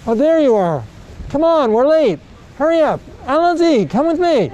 Oh, there you are. Come on, we're late. Hurry up. Allons-y, come with me.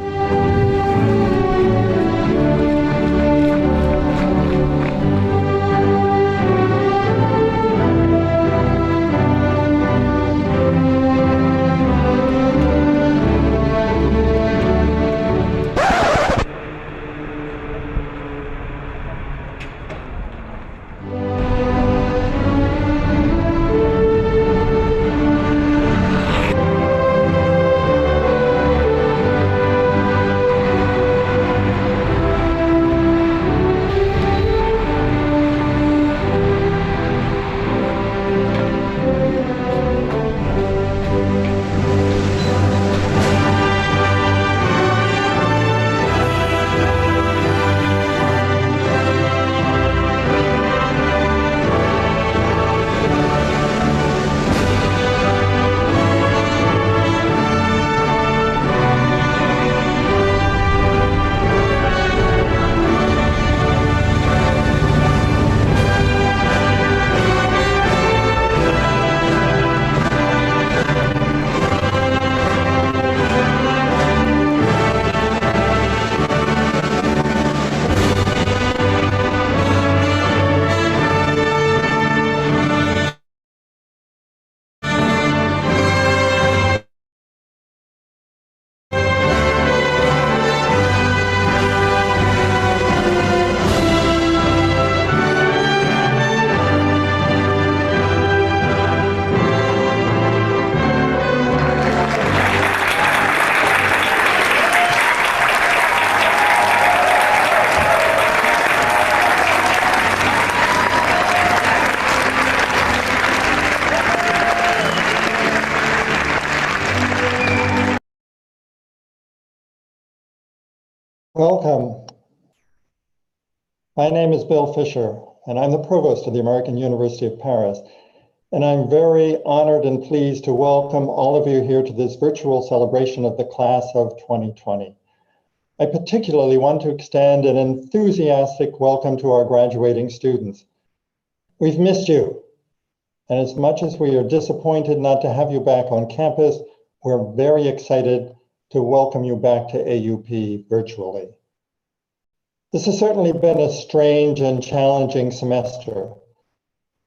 Welcome. My name is Bill Fisher, and I'm the Provost of the American University of Paris. And I'm very honored and pleased to welcome all of you here to this virtual celebration of the class of 2020. I particularly want to extend an enthusiastic welcome to our graduating students. We've missed you. And as much as we are disappointed not to have you back on campus, we're very excited to welcome you back to AUP virtually. This has certainly been a strange and challenging semester.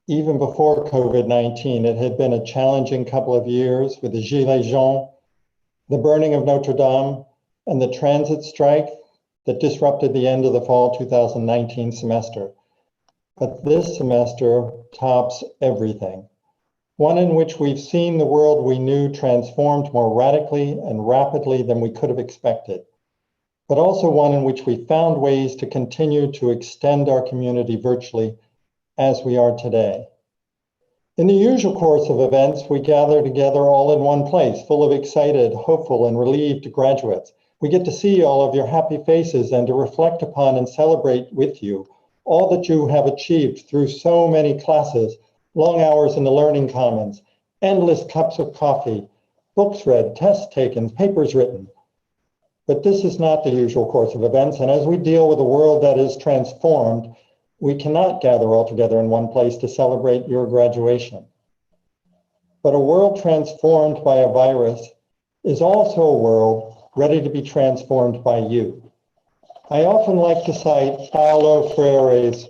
Even before COVID-19, it had been a challenging couple of years with the Gilets jaunes, the burning of Notre Dame, and the transit strike that disrupted the end of the fall 2019 semester. But this semester tops everything. One in which we've seen the world we knew transformed more radically and rapidly than we could have expected, but also one in which we found ways to continue to extend our community virtually as we are today. In the usual course of events, we gather together all in one place, full of excited, hopeful, and relieved graduates. We get to see all of your happy faces and to reflect upon and celebrate with you all that you have achieved through so many classes, long hours in the learning commons, endless cups of coffee, books read, tests taken, papers written. But this is not the usual course of events, and as we deal with a world that is transformed, we cannot gather all together in one place to celebrate your graduation. But a world transformed by a virus is also a world ready to be transformed by you. I often like to cite Paulo Freire's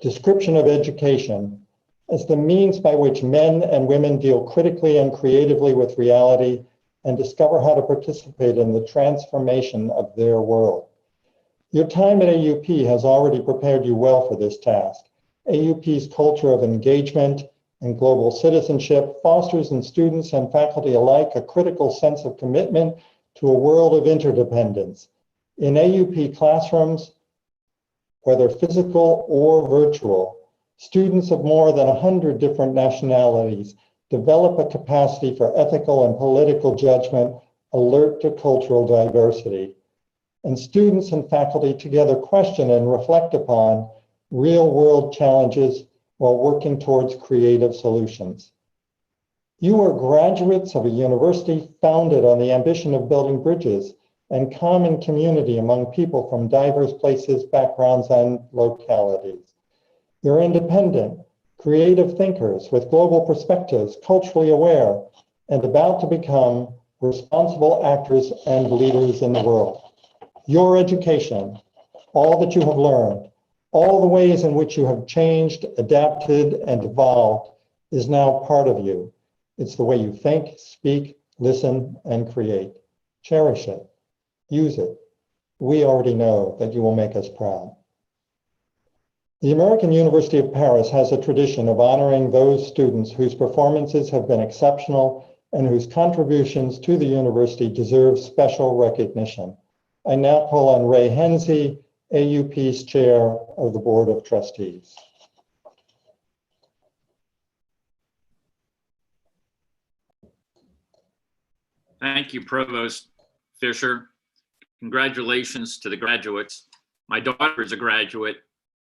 description of education as the means by which men and women deal critically and creatively with reality and discover how to participate in the transformation of their world. Your time at AUP has already prepared you well for this task. AUP's culture of engagement and global citizenship fosters in students and faculty alike a critical sense of commitment to a world of interdependence. In AUP classrooms, whether physical or virtual, students of more than 100 different nationalities develop a capacity for ethical and political judgment, alert to cultural diversity. And students and faculty together question and reflect upon real-world challenges while working towards creative solutions. You are graduates of a university founded on the ambition of building bridges and common community among people from diverse places, backgrounds, and localities. You're independent, creative thinkers with global perspectives, culturally aware, and about to become responsible actors and leaders in the world. Your education, all that you have learned, all the ways in which you have changed, adapted, and evolved is now part of you. It's the way you think, speak, listen, and create. Cherish it. Use it. We already know that you will make us proud. The American University of Paris has a tradition of honoring those students whose performances have been exceptional and whose contributions to the university deserve special recognition. I now call on Ray Henze, AUP's chair of the Board of Trustees. Thank you, Provost Fisher. Congratulations to the graduates. My daughter is a graduate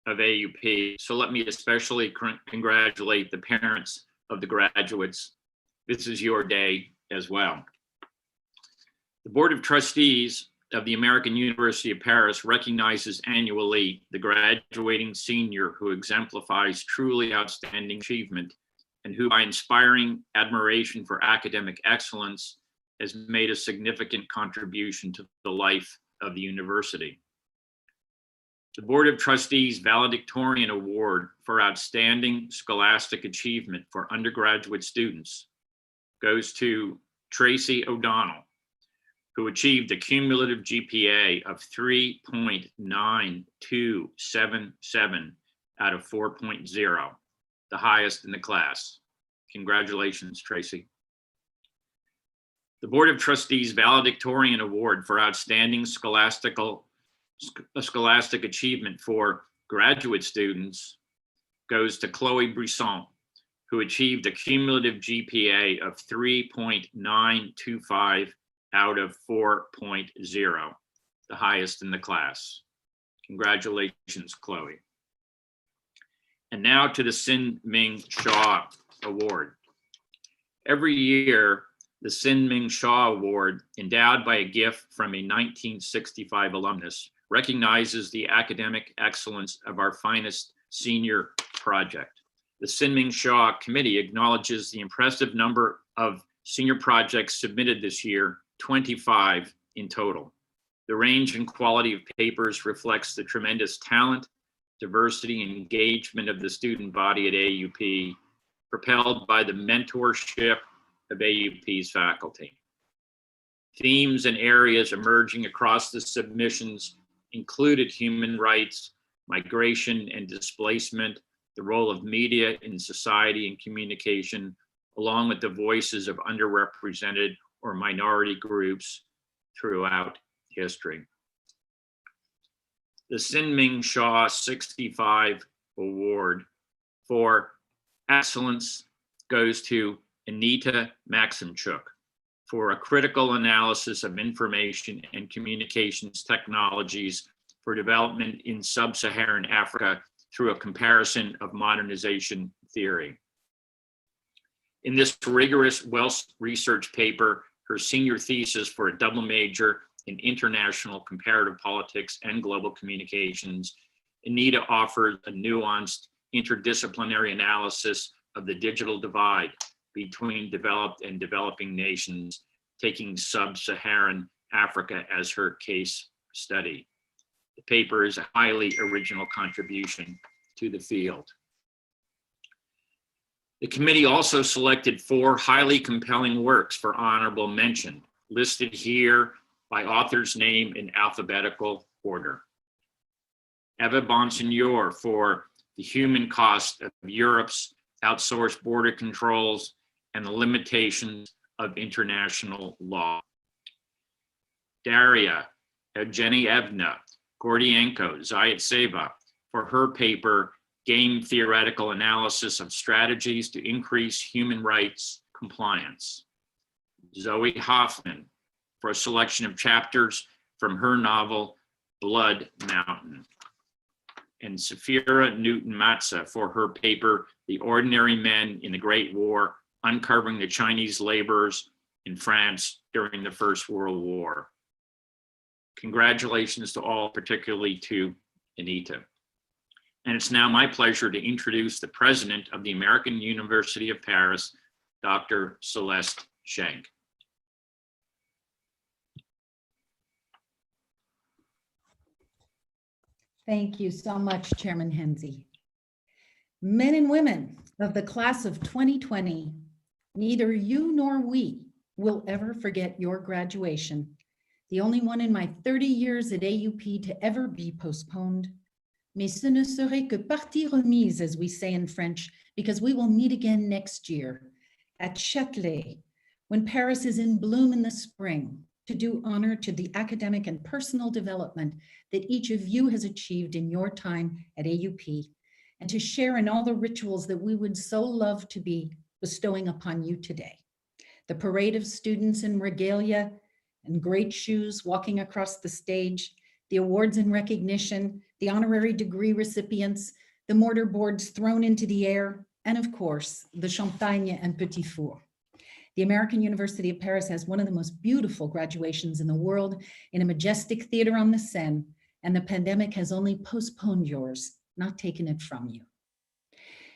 of AUP, so let me especially congratulate the parents of the graduates. This is your day as well. The Board of Trustees of the American University of Paris recognizes annually the graduating senior who exemplifies truly outstanding achievement and who, by inspiring admiration for academic excellence, has made a significant contribution to the life of the university. The Board of Trustees Valedictorian Award for Outstanding Scholastic Achievement for undergraduate students goes to Tracy O'Donnell, who achieved a cumulative GPA of 3.9277 out of 4.0, the highest in the class. Congratulations, Tracy. The Board of Trustees Valedictorian Award for Outstanding Scholastic Achievement for graduate students goes to Chloe Brisson, who achieved a cumulative GPA of 3.925 out of 4.0, the highest in the class. Congratulations, Chloe. And now to the Sin Ming Shaw Award. Every year, the Sin Ming Shaw Award, endowed by a gift from a 1965 alumnus, recognizes the academic excellence of our finest senior project. The Sin Ming Shaw Committee acknowledges the impressive number of senior projects submitted this year, 25 in total. The range and quality of papers reflects the tremendous talent, diversity, and engagement of the student body at AUP, propelled by the mentorship of AUP's faculty. Themes and areas emerging across the submissions included human rights, migration and displacement, the role of media in society and communication, along with the voices of underrepresented or minority groups throughout history. The Sin Ming Shaw 65 Award for Excellence goes to Anita Maximchuk for a critical analysis of information and communications technologies for development in sub-Saharan Africa through a comparison of modernization theory. In this rigorous Welsh research paper, her senior thesis for a double major in international comparative politics and global communications, Anita offered a nuanced interdisciplinary analysis of the digital divide between developed and developing nations, taking sub-Saharan Africa as her case study. The paper is a highly original contribution to the field. The committee also selected 4 highly compelling works for honorable mention, listed here by author's name in alphabetical order. Eva Bonsignor for The Human Cost of Europe's Outsourced Border Controls and the Limitations of International Law. Daria Evgenievna Gordienko Zaitseva for her paper, Game Theoretical Analysis of Strategies to Increase Human Rights Compliance. Zoe Hoffman for a selection of chapters from her novel, Blood Mountain. And Safira Newton-Matza for her paper, The Ordinary Men in the Great War, Uncovering the Chinese Laborers in France During the First World War. Congratulations to all, particularly to Anita. And it's now my pleasure to introduce the president of the American University of Paris, Dr. Celeste Schenck. Thank you so much, Chairman Henze. Men and women of the class of 2020, neither you nor we will ever forget your graduation, the only one in my 30 years at AUP to ever be postponed. Mais ce ne serait que partie remise, as we say in French, because we will meet again next year at Châtelet, when Paris is in bloom in the spring, to do honor to the academic and personal development that each of you has achieved in your time at AUP, and to share in all the rituals that we would so love to be bestowing upon you today. The parade of students in regalia and great shoes walking across the stage, the awards and recognition, the honorary degree recipients, the mortar boards thrown into the air, and of course, the champagne and petit four. The American University of Paris has one of the most beautiful graduations in the world in a majestic theater on the Seine, and the pandemic has only postponed yours, not taken it from you.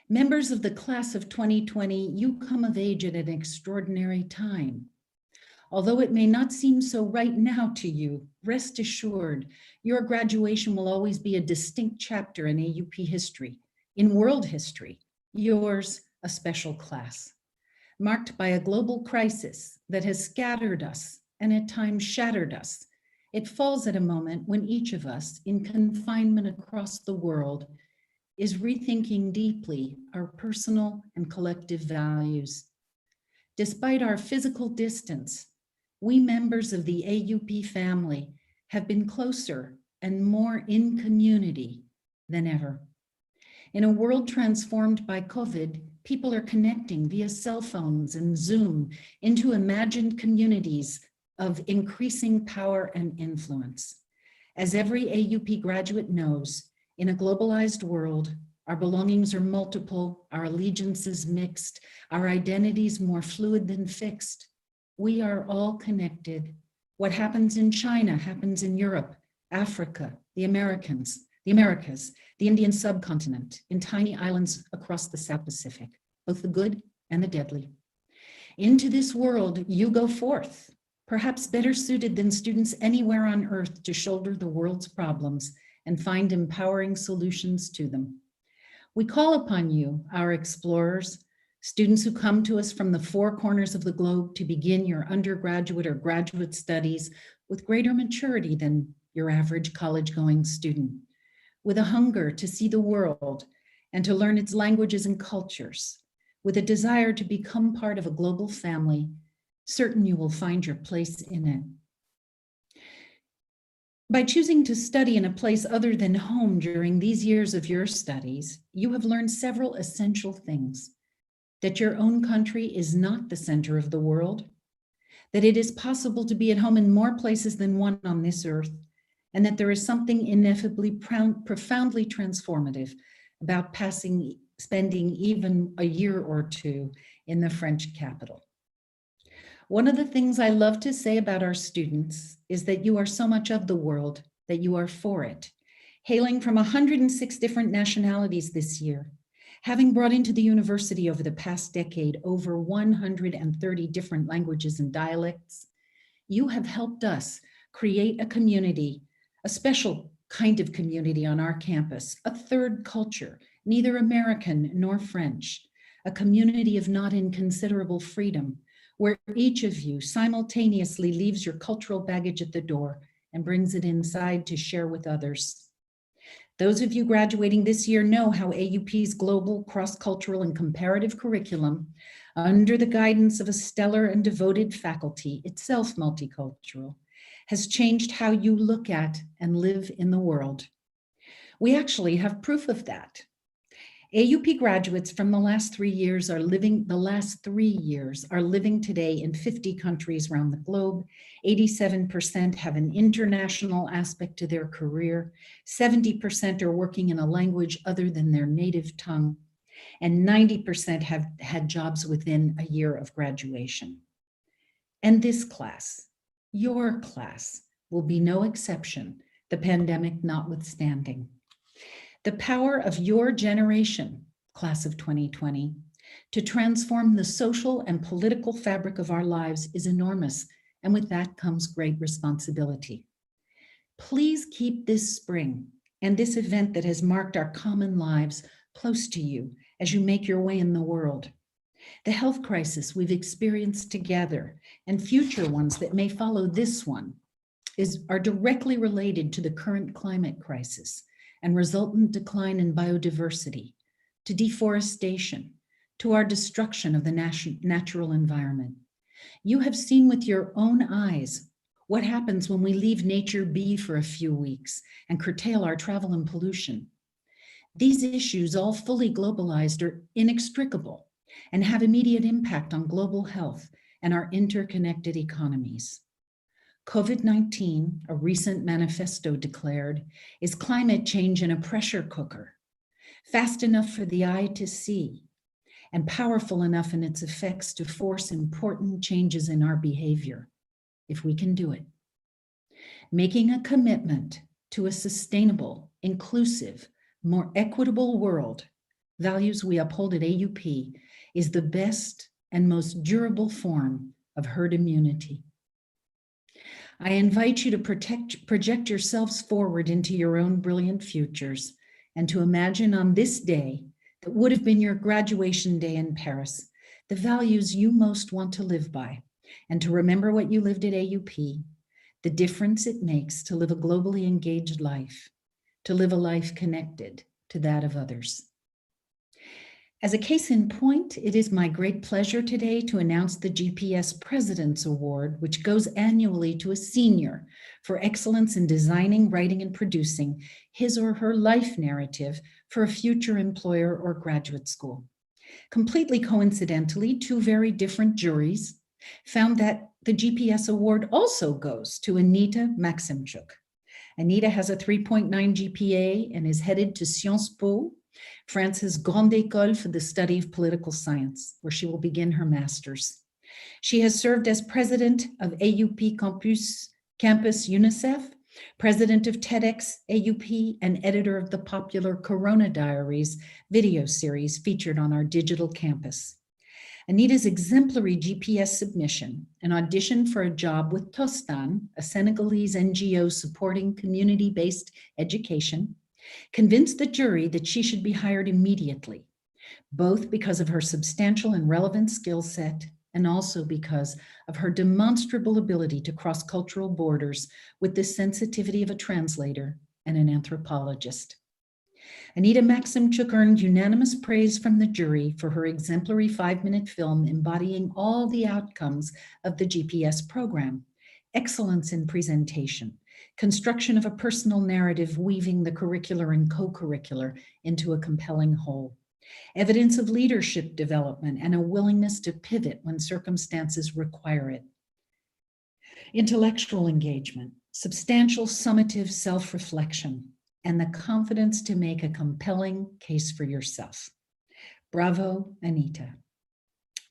Members of the class of 2020, you come of age at an extraordinary time. Although it may not seem so right now to you, rest assured, your graduation will always be a distinct chapter in AUP history, in world history, yours a special class, marked by a global crisis that has scattered us and at times shattered us. It falls at a moment when each of us in confinement across the world is rethinking deeply our personal and collective values. Despite our physical distance, we members of the AUP family have been closer and more in community than ever. In a world transformed by COVID, people are connecting via cell phones and Zoom into imagined communities of increasing power and influence. As every AUP graduate knows, in a globalized world, our belongings are multiple, our allegiances mixed, our identities more fluid than fixed. We are all connected. What happens in China happens in Europe, Africa, the Americas, the Indian subcontinent, in tiny islands across the South Pacific, both the good and the deadly. Into this world, you go forth, perhaps better suited than students anywhere on earth to shoulder the world's problems and find empowering solutions to them. We call upon you, our explorers, students who come to us from the four corners of the globe to begin your undergraduate or graduate studies with greater maturity than your average college-going student, with a hunger to see the world and to learn its languages and cultures, with a desire to become part of a global family, certain you will find your place in it. By choosing to study in a place other than home during these years of your studies, you have learned several essential things: that your own country is not the center of the world, that it is possible to be at home in more places than one on this earth, and that there is something ineffably profoundly transformative about spending even a year or two in the French capital. One of the things I love to say about our students is that you are so much of the world that you are for it. Hailing from 106 different nationalities this year, having brought into the university over the past decade over 130 different languages and dialects, you have helped us create a community, a special kind of community on our campus, a third culture, neither American nor French, a community of not inconsiderable freedom, where each of you simultaneously leaves your cultural baggage at the door and brings it inside to share with others. Those of you graduating this year know how AUP's global, cross-cultural, and comparative curriculum, under the guidance of a stellar and devoted faculty, itself multicultural, has changed how you look at and live in the world. We actually have proof of that. AUP graduates from the last 3 years are living today in 50 countries around the globe. 87% have an international aspect to their career. 70% are working in a language other than their native tongue. And 90% have had jobs within a year of graduation. And this class, your class, will be no exception, the pandemic notwithstanding. The power of your generation, class of 2020, to transform the social and political fabric of our lives is enormous, and with that comes great responsibility. Please keep this spring and this event that has marked our common lives close to you as you make your way in the world. The health crisis we've experienced together and future ones that may follow this one are directly related to the current climate crisis and resultant decline in biodiversity, to deforestation, to our destruction of the natural environment. You have seen with your own eyes what happens when we leave nature be for a few weeks and curtail our travel and pollution. These issues, all fully globalized, are inextricable and have immediate impact on global health and our interconnected economies. COVID-19, a recent manifesto declared, is climate change in a pressure cooker, fast enough for the eye to see and powerful enough in its effects to force important changes in our behavior, if we can do it. Making a commitment to a sustainable, inclusive, more equitable world, values we uphold at AUP, is the best and most durable form of herd immunity. I invite you to project yourselves forward into your own brilliant futures and to imagine on this day that would have been your graduation day in Paris, the values you most want to live by, and to remember what you lived at AUP, the difference it makes to live a globally engaged life, to live a life connected to that of others. As a case in point, it is my great pleasure today to announce the GPS President's Award, which goes annually to a senior for excellence in designing, writing, and producing his or her life narrative for a future employer or graduate school. Completely coincidentally, two very different juries found that the GPS Award also goes to Anita Maximchuk. Anita has a 3.9 GPA and is headed to Sciences Po, France's Grande École for the study of political science, where she will begin her master's. She has served as president of AUP Campus UNICEF, president of TEDx AUP, and editor of the popular Corona Diaries video series featured on our digital campus. Anita's exemplary GPS submission, an audition for a job with Tostan, a Senegalese NGO supporting community-based education, convinced the jury that she should be hired immediately, both because of her substantial and relevant skill set and also because of her demonstrable ability to cross cultural borders with the sensitivity of a translator and an anthropologist. Anita Maximchuk earned unanimous praise from the jury for her exemplary 5-minute film embodying all the outcomes of the GPS program: excellence in presentation, construction of a personal narrative weaving the curricular and co-curricular into a compelling whole, evidence of leadership development and a willingness to pivot when circumstances require it, intellectual engagement, substantial summative self-reflection, and the confidence to make a compelling case for yourself. Bravo, Anita.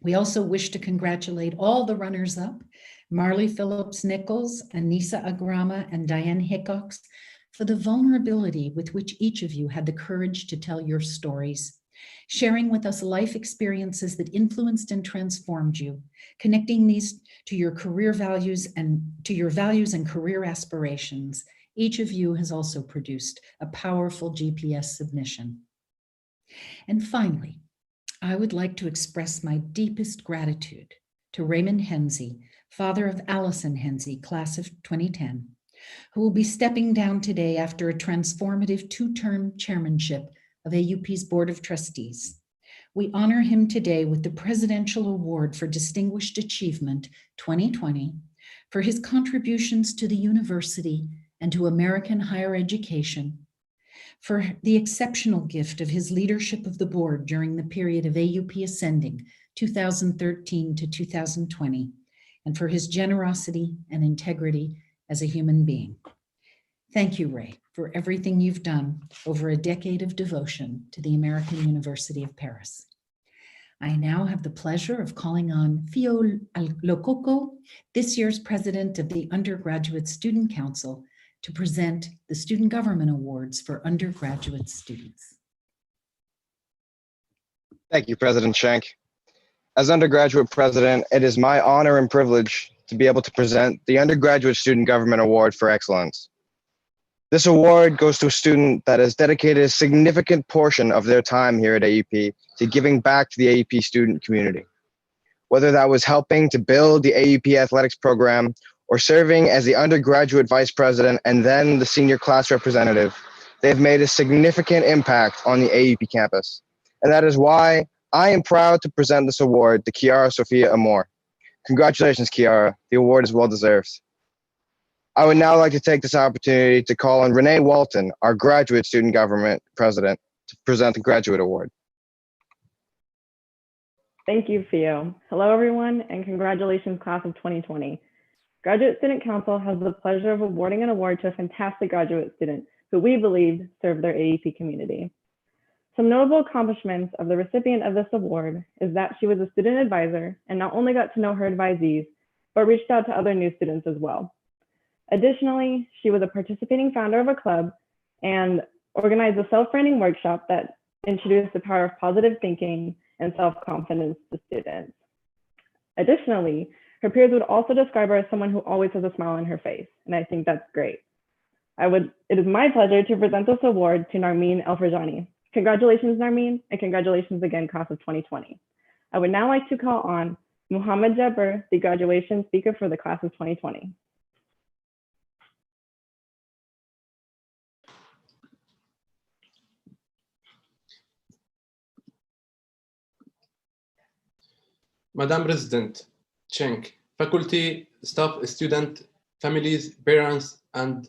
We also wish to congratulate all the runners-up, Marley Phillips-Nichols, Anissa Agrama, and Diane Hickox, for the vulnerability with which each of you had the courage to tell your stories, sharing with us life experiences that influenced and transformed you, connecting these to your career values and to your values and career aspirations. Each of you has also produced a powerful GPS submission. And finally, I would like to express my deepest gratitude to Raymond Henze, father of Allison Henze, class of 2010, who will be stepping down today after a transformative 2-term chairmanship of AUP's Board of Trustees. We honor him today with the Presidential Award for Distinguished Achievement 2020 for his contributions to the university and to American higher education, for the exceptional gift of his leadership of the board during the period of AUP Ascending 2013 to 2020, and for his generosity and integrity as a human being. Thank you, Ray, for everything you've done over a decade of devotion to the American University of Paris. I now have the pleasure of calling on Fio Lococo, this year's president of the Undergraduate Student Council, to present the Student Government Awards for undergraduate students. Thank you, President Schenck. As undergraduate president, it is my honor and privilege to be able to present the Undergraduate Student Government Award for Excellence. This award goes to a student that has dedicated a significant portion of their time here at AUP to giving back to the AUP student community. Whether that was helping to build the AUP athletics program or serving as the undergraduate vice president and then the senior class representative, they have made a significant impact on the AUP campus. And that is why I am proud to present this award to Kiara Sophia Amor. Congratulations, Kiara. The award is well deserved. I would now like to take this opportunity to call on Renee Walton, our graduate student government president, to present the graduate award. Thank you, Theo. Hello, everyone, and congratulations, class of 2020. Graduate Student Council has the pleasure of awarding an award to a fantastic graduate student who we believe served their AUP community. Some notable accomplishments of the recipient of this award is that she was a student advisor and not only got to know her advisees, but reached out to other new students as well. Additionally, she was a participating founder of a club and organized a self-branding workshop that introduced the power of positive thinking and self-confidence to students. Additionally, her peers would also describe her as someone who always has a smile on her face, and I think that's great. It is my pleasure to present this award to Narmeen Elfrajani. Congratulations, Narmeen, and congratulations again, class of 2020. I would now like to call on Muhammad Jabber, the graduation speaker for the class of 2020. Madam President, Schenck, faculty, staff, student, families, parents, and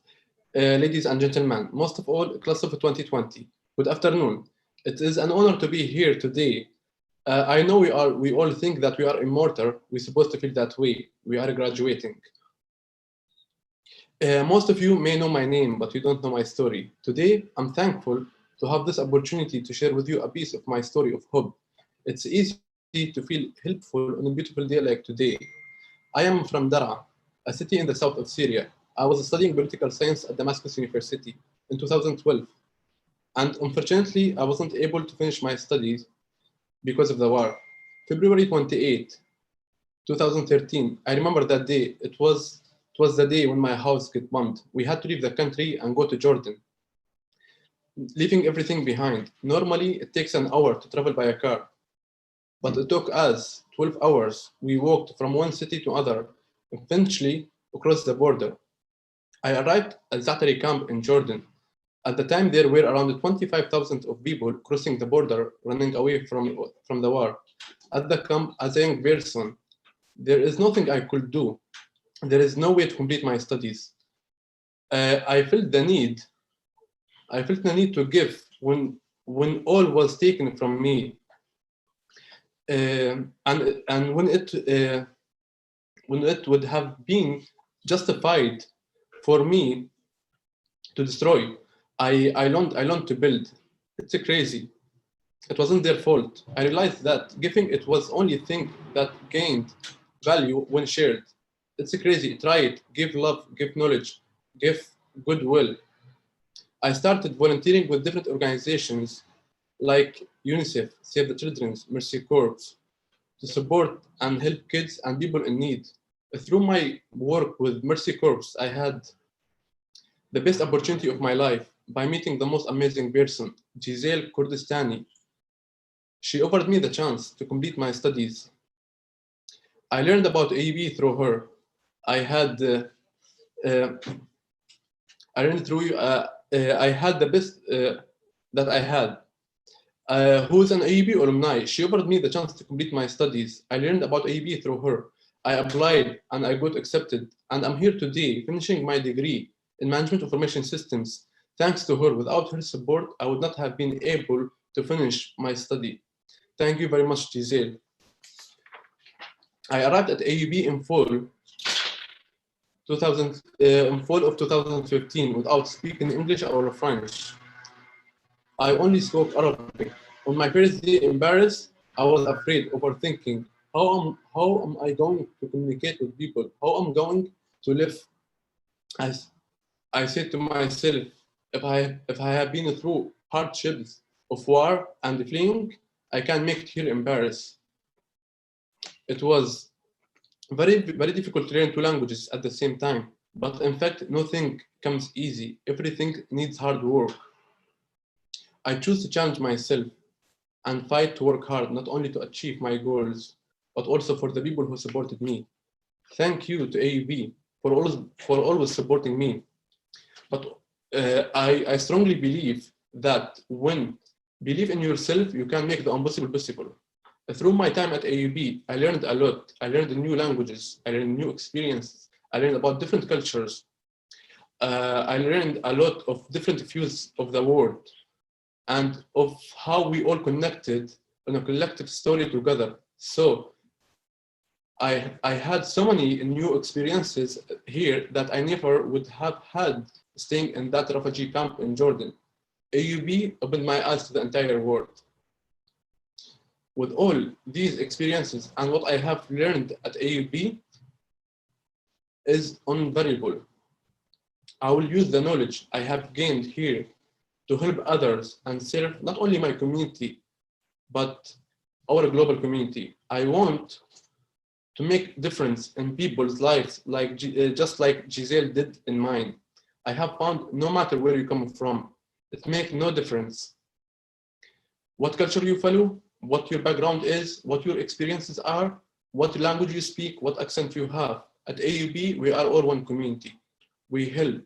ladies and gentlemen, most of all, class of 2020. Good afternoon. It is an honor to be here today. I know we all think that we are immortal. We're supposed to feel that way. We are graduating. Most of you may know my name, but you don't know my story. Today, I'm thankful to have this opportunity to share with you a piece of my story of hope. It's easy to feel helpful on a beautiful day like today. I am from Daraa, a city in the south of Syria. I was studying political science at Damascus University in 2012. And unfortunately, I wasn't able to finish my studies because of the war. February 28, 2013, I remember that day. It was the day when my house got bombed. We had to leave the country and go to Jordan, leaving everything behind. Normally, it takes an hour to travel by a car, but it took us 12 hours. We walked from one city to another, eventually across the border. I arrived at Zaatari camp in Jordan. At the time, there were around 25,000 of people crossing the border, running away from the war. At the camp, as a young person, there is nothing I could do. There is no way to complete my studies. I felt the need to give when all was taken from me. And when it would have been justified for me to destroy, I learned to build. It's crazy. It wasn't their fault. I realized that giving it was only thing that gained value when shared. It's crazy. Try it. Give love, give knowledge, give goodwill. I started volunteering with different organizations like UNICEF, Save the Children's, Mercy Corps, to support and help kids and people in need. Through my work with Mercy Corps, I had the best opportunity of my life by meeting the most amazing person, Giselle Kurdistani. She offered me the chance to complete my studies. I learned about AUP through her. I had the best that I had. Who is an AUP alumni. She offered me the chance to complete my studies. I learned about AUP through her. I applied and I got accepted. And I'm here today finishing my degree in Management Information Systems. Thanks to her. Without her support, I would not have been able to finish my study. Thank you very much, Giselle. I arrived at AUP in fall of 2015 without speaking English or French. I only spoke Arabic. On my first day in Paris, I was afraid, overthinking. How am I going to communicate with people? How am I going to live? I said to myself, if I have been through hardships of war and fleeing, I can make it here in Paris. It was very, very difficult to learn two languages at the same time. But in fact, nothing comes easy. Everything needs hard work. I choose to challenge myself and fight to work hard, not only to achieve my goals, but also for the people who supported me. Thank you to AUB for always supporting me. But I strongly believe that when believe in yourself, you can make the impossible possible. Through my time at AUB, I learned a lot. I learned new languages. I learned new experiences. I learned about different cultures. I learned a lot of different views of the world and of how we all connected in a collective story together. So I had so many new experiences here that I never would have had staying in that refugee camp in Jordan. AUB opened my eyes to the entire world. With all these experiences and what I have learned at AUB is invaluable. I will use the knowledge I have gained here to help others and serve not only my community, but our global community. I want to make a difference in people's lives, just like Giselle did in mine. I have found no matter where you come from, it makes no difference. What culture you follow, what your background is, what your experiences are, what language you speak, what accent you have. At AUB, we are all one community. We help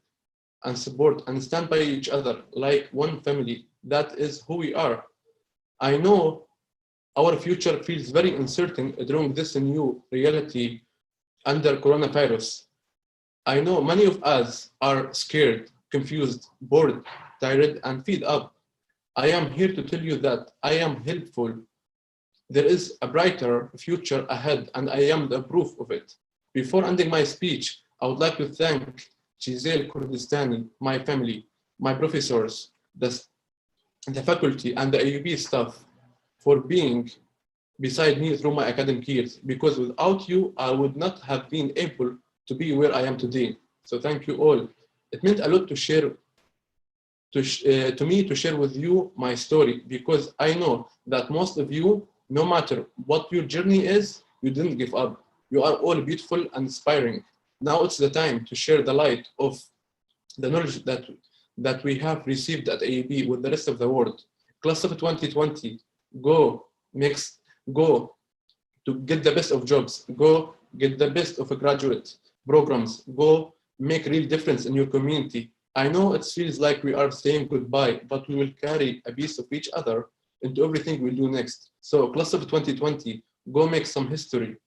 and support and stand by each other like one family. That is who we are. I know our future feels very uncertain during this new reality under coronavirus. I know many of us are scared, confused, bored, tired, and fed up. I am here to tell you that I am helpful. There is a brighter future ahead, and I am the proof of it. Before ending my speech, I would like to thank Giselle Kurdistani, my family, my professors, the faculty, and the AUB staff for being beside me through my academic years, because without you, I would not have been able to be where I am today. So thank you all. It meant a lot to share, to me to share with you my story, because I know that most of you, no matter what your journey is, you didn't give up. You are all beautiful and inspiring. Now it's the time to share the light of the knowledge that we have received at AUB with the rest of the world. Class of 2020, go to get the best of jobs, go get the best of graduate programs, go make real difference in your community. I know it feels like we are saying goodbye, but we will carry a piece of each other into everything we do next. So class of 2020, go make some history.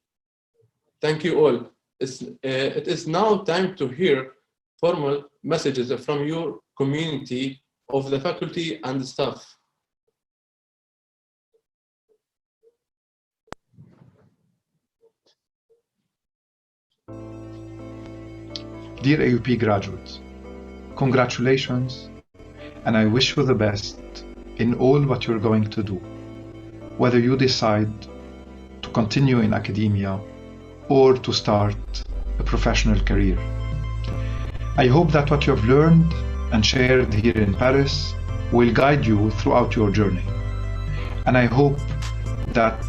Thank you all. It is now time to hear formal messages from your community of the faculty and staff. Dear AUP graduates, congratulations, and I wish you the best in all what you're going to do, whether you decide to continue in academia or to start a professional career. I hope that what you have learned and shared here in Paris will guide you throughout your journey. And I hope that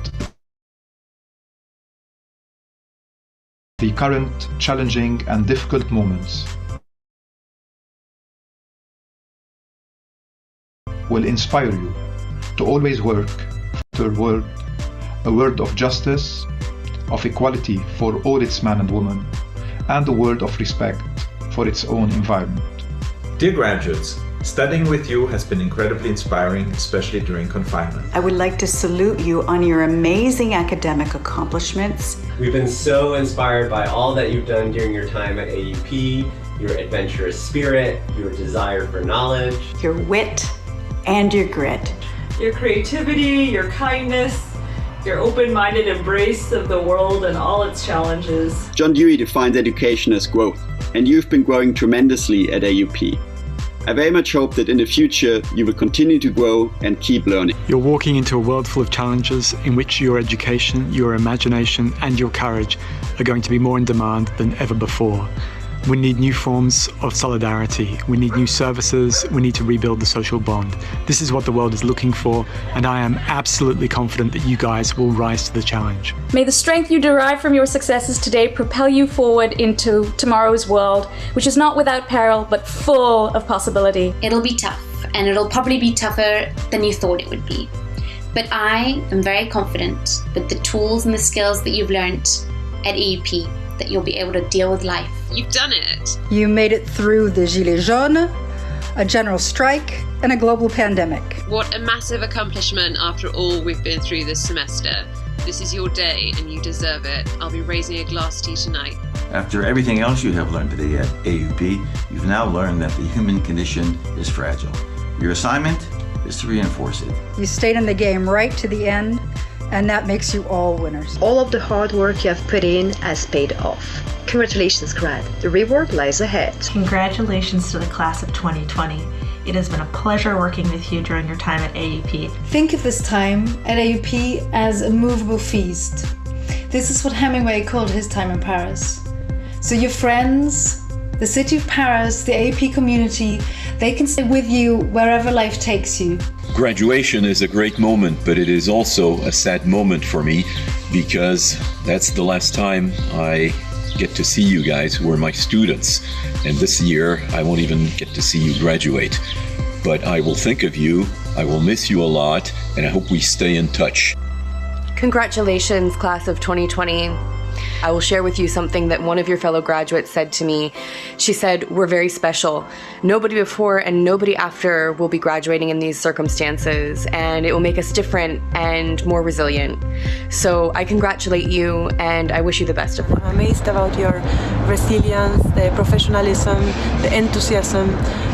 the current challenging and difficult moments will inspire you to always work for a world of justice, of equality for all its men and women, and a world of respect for its own environment. Dear graduates, studying with you has been incredibly inspiring, especially during confinement. I would like to salute you on your amazing academic accomplishments. We've been so inspired by all that you've done during your time at AUP, your adventurous spirit, your desire for knowledge, your wit, and your grit. Your creativity, your kindness, your open-minded embrace of the world and all its challenges. John Dewey defines education as growth, and you've been growing tremendously at AUP. I very much hope that in the future you will continue to grow and keep learning. You're walking into a world full of challenges in which your education, your imagination, and your courage are going to be more in demand than ever before. We need new forms of solidarity. We need new services. We need to rebuild the social bond. This is what the world is looking for, and I am absolutely confident that you guys will rise to the challenge. May the strength you derive from your successes today propel you forward into tomorrow's world, which is not without peril, but full of possibility. It'll be tough, and it'll probably be tougher than you thought it would be. But I am very confident with the tools and the skills that you've learned at AUP that you'll be able to deal with life. You've done it. You made it through the Gilets jaunes, a general strike, and a global pandemic. What a massive accomplishment after all we've been through this semester. This is your day and you deserve it. I'll be raising a glass to you tonight. After everything else you have learned today at AUP, you've now learned that the human condition is fragile. Your assignment is to reinforce it. You stayed in the game right to the end, and that makes you all winners. All of the hard work you have put in has paid off. Congratulations, grad. The reward lies ahead. Congratulations to the class of 2020. It has been a pleasure working with you during your time at AUP. Think of this time at AUP as a movable feast. This is what Hemingway called his time in Paris. So your friends, the city of Paris, the AUP community, they can stay with you wherever life takes you. Graduation is a great moment, but it is also a sad moment for me because that's the last time I get to see you guys who are my students. And this year, I won't even get to see you graduate. But I will think of you, I will miss you a lot, and I hope we stay in touch. Congratulations, class of 2020. I will share with you something that one of your fellow graduates said to me. She said, "We're very special. Nobody before and nobody after will be graduating in these circumstances, and it will make us different and more resilient." So I congratulate you, and I wish you the best of luck. I'm amazed about your resilience, the professionalism, the enthusiasm,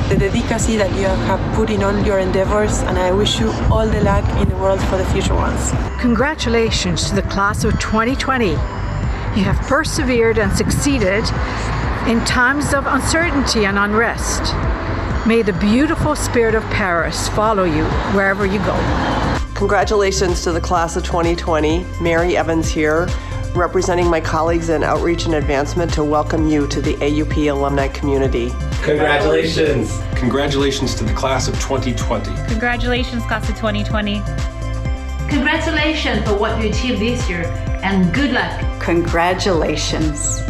the dedicacy that you have put in all your endeavors, and I wish you all the luck in the world for the future ones. Congratulations to the class of 2020. You have persevered and succeeded in times of uncertainty and unrest. May the beautiful spirit of Paris follow you wherever you go. Congratulations to the class of 2020. Mary Evans here, representing my colleagues in Outreach and Advancement to welcome you to the AUP alumni community. Congratulations. Congratulations to the class of 2020. Congratulations, class of 2020. Congratulations for what you achieved this year, and good luck. Congratulations.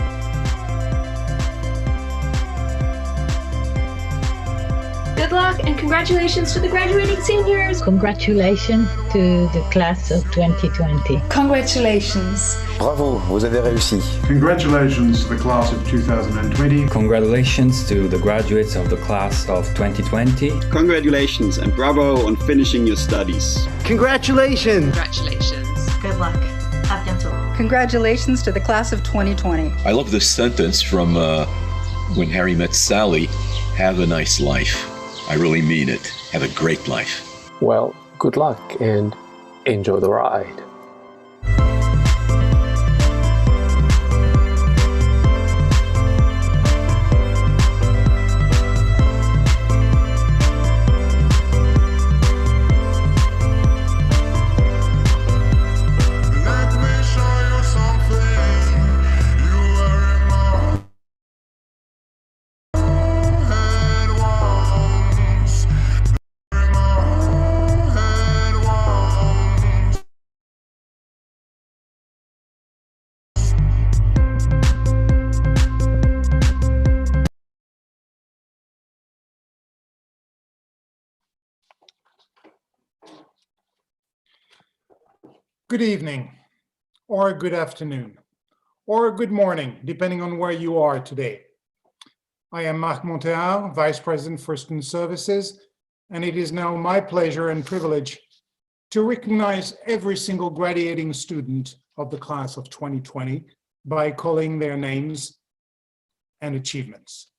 Good luck and congratulations to the graduating seniors. Congratulations to the class of 2020. Congratulations. Bravo, vous avez réussi. Congratulations to the class of 2020. Congratulations to the graduates of the class of 2020. Congratulations and bravo on finishing your studies. Congratulations. Congratulations. Good luck. À bientôt. Congratulations to the class of 2020. I love this sentence from When Harry Met Sally, "Have a nice life." I really mean it. Have a great life. Well, good luck and enjoy the ride. Good evening, or good afternoon, or good morning, depending on where you are today. I am Marc, Vice President for Student Services, and it is now my pleasure and privilege to recognize every single graduating student of the class of 2020 by calling their names and achievements.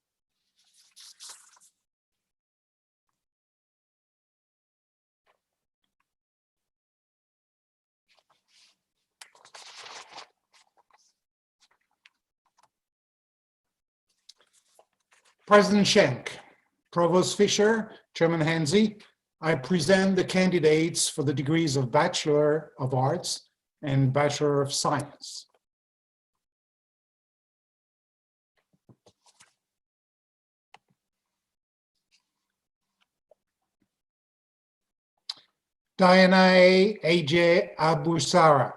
President Schenck, Provost Fisher, Chairman Henze, I present the candidates for the degrees of Bachelor of Arts and Bachelor of Science. Dianae AJ Abusara.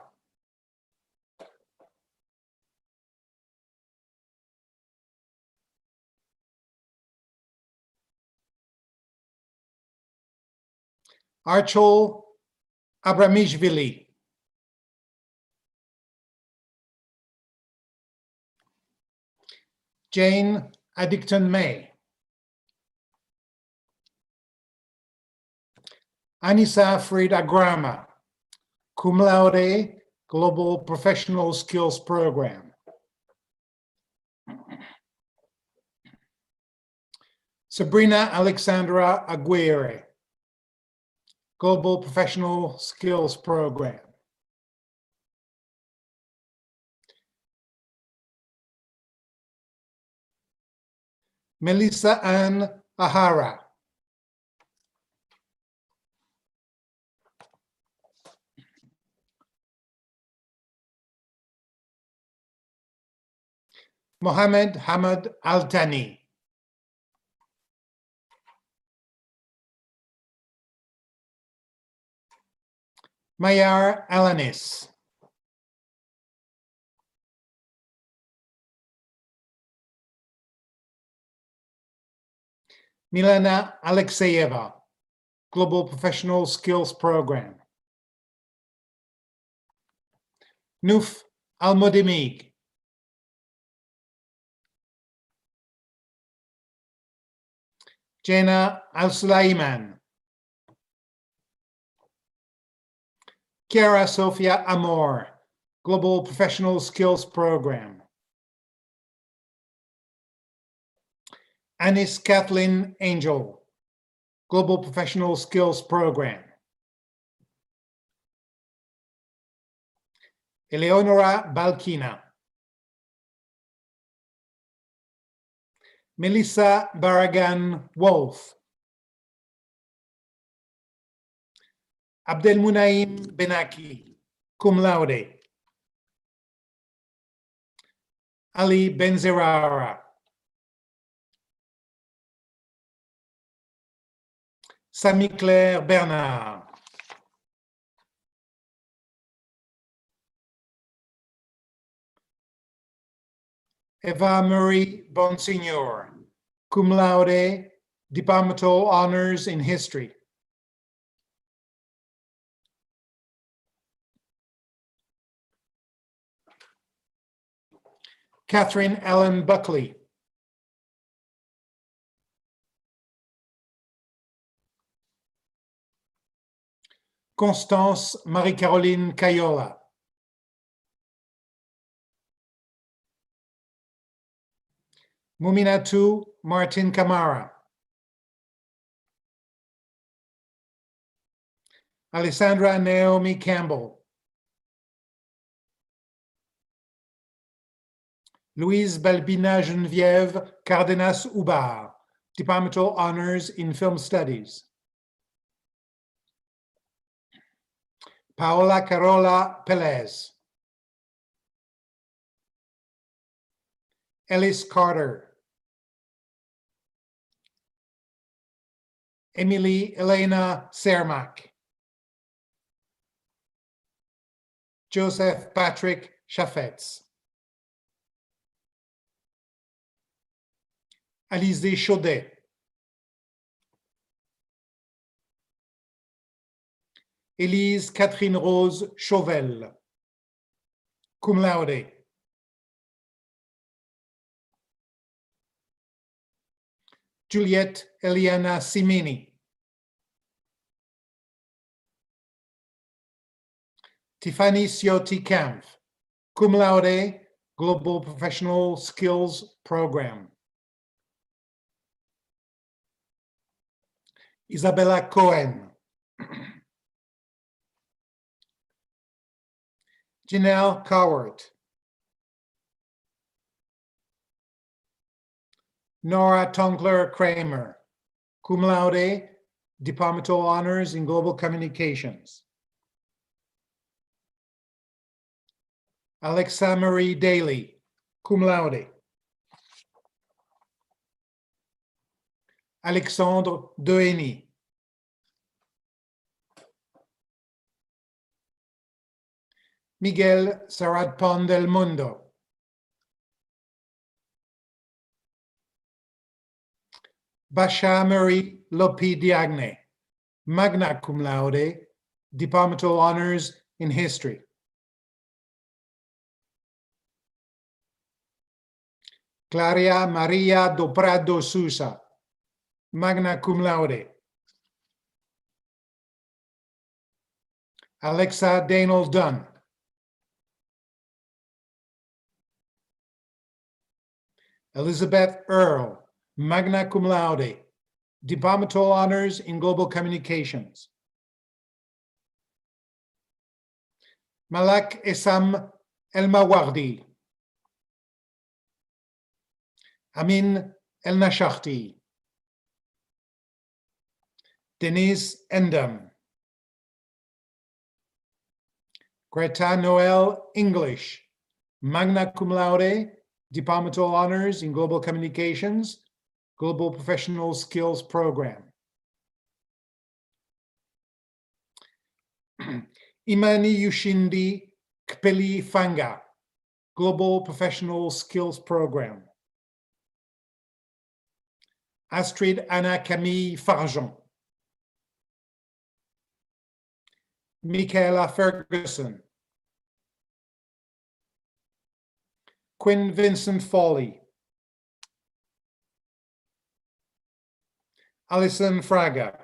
Archol Abramishvili. Jane Addicton May. Anissa Fried Agrama, cum laude, Global Professional Skills Program. Sabrina Alexandra Aguirre, Global Professional Skills Program. Melissa Ann Ahara. Mohammed Hamad Al-Thani. Mayar Alanis. Milena Alexeyeva, Global Professional Skills Program. Nouf Almodemig. Jena Al-Sulaiman. Chiara Sofia Amor, Global Professional Skills Program. Anis Kathleen Angel, Global Professional Skills Program. Eleonora Balkina. Melissa Baragan Wolf. Abdelmunaim Benaki, cum laude. Ali Benzerara. Sami Claire Bernard. Eva Marie Bonsignor, cum laude, Departmental Honors in History. Catherine Ellen Buckley. Constance Marie-Caroline Cayola. Muminatu Martin Camara. Alessandra Naomi Campbell. Louise Balbina Geneviève Cardenas Ubar, Departmental Honors in Film Studies. Paola Carola Pelez. Ellis Carter. Emily Elena Cermak. Joseph Patrick Chaffetz. Alizé Chaudet. Élise Catherine Rose Chauvel, cum laude. Juliette Eliana Simini. Tiffany Ciotti Kampf, cum laude, Global Professional Skills Program. Isabella Cohen. Janelle Cowart. Nora Tonkler Kramer, cum laude, Departmental Honors in Global Communications. Alexa Marie Daly, cum laude. Alexandre Deheny. Miguel Saradpon del Mundo. Basha Marie Lopi Diagne, magna cum laude, departmental honors in history. Claria Maria do Prado Sousa, magna cum laude. Alexa Daniel Dunn. Elizabeth Earle, magna cum laude, departmental honors in global communications. Malak Essam El-Mawardi. Amin El-Nashakti. Denise Endam. Greta Noel English, magna cum laude, departmental honors in global communications, global professional skills program. Imani Yushindi Kpeli Fanga, global professional skills program. Astrid Anna Camille Farjean. Michaela Ferguson. Quinn Vincent Foley. Alison Fraga.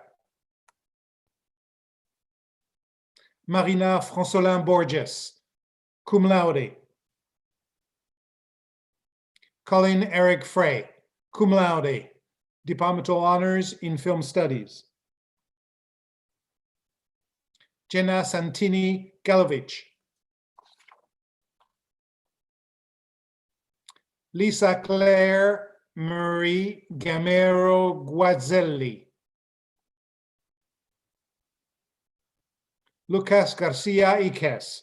Marina Francolin Borges, cum laude. Colin Eric Frey, cum laude, departmental honors in film studies. Jenna Santini Galovich. Lisa Claire Marie Gamero Guazzelli. Lucas Garcia Iques.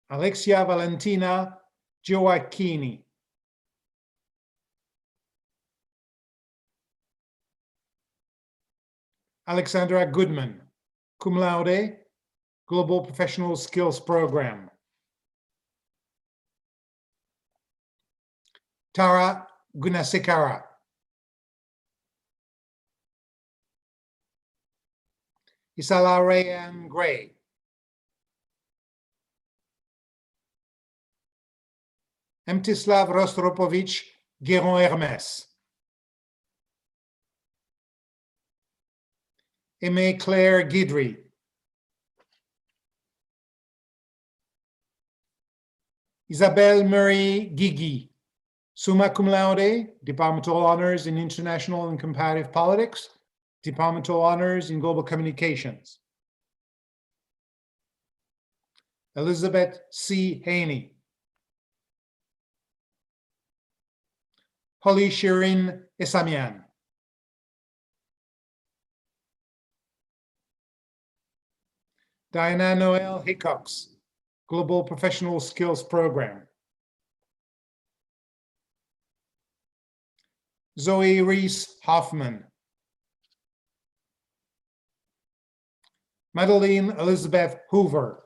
Alexia Valentina Gioacchini. Alexandra Goodman, cum laude, Global Professional Skills Program. Tara Gunasekara. Isala Rayan Gray. Mstislav Rostropovich Guéron Hermes. Aimée Claire Guidry. Isabelle Marie Guigui, summa cum laude, departmental honors in international and comparative politics, departmental honors in global communications. Elizabeth C. Haney. Holly Shirin Essamian. Diana Noel Hickox, Global Professional Skills Program. Zoe Reese Hoffman. Madeline Elizabeth Hoover.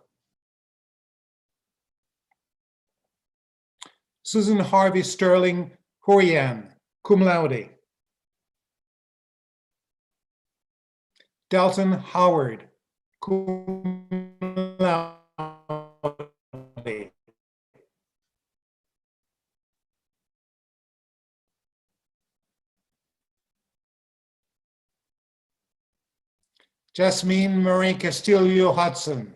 Susan Harvey Sterling Horian, cum laude. Dalton Howard, cum laude. Jasmine Marie Castillo Hudson.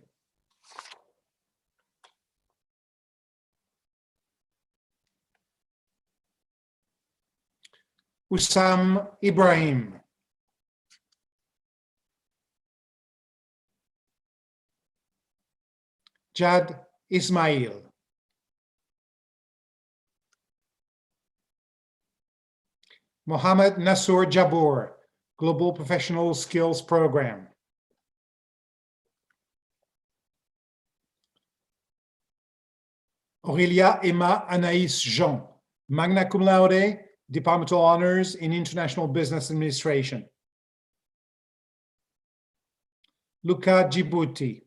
Usam Ibrahim. Jad Ismail. Mohammed Nasur Jabour, Global Professional Skills Program. Aurelia Emma Anaïs Jean, magna cum laude, departmental honors in international business administration. Luca Djibouti.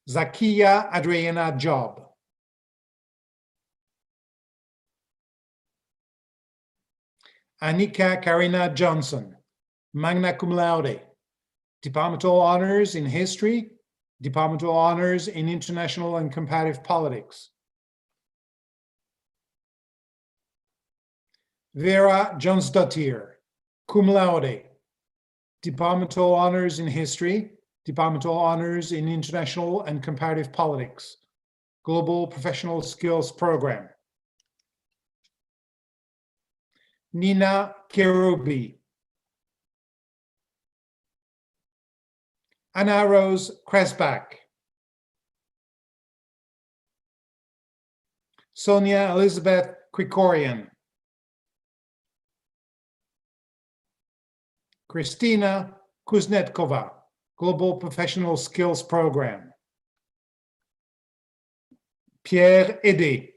Zakia Adriana Job. Anika Karina Johnson, magna cum laude, departmental honors in history, departmental honors in international and comparative politics. Vera Jonsdottir, cum laude, departmental honors in history, departmental honors in international and comparative politics, global professional skills program. Nina Kerubi. Anna Rose Kresbach. Sonia Elizabeth Krikorian. Kristina Kuznetkova, Global Professional Skills Program. Pierre Edé.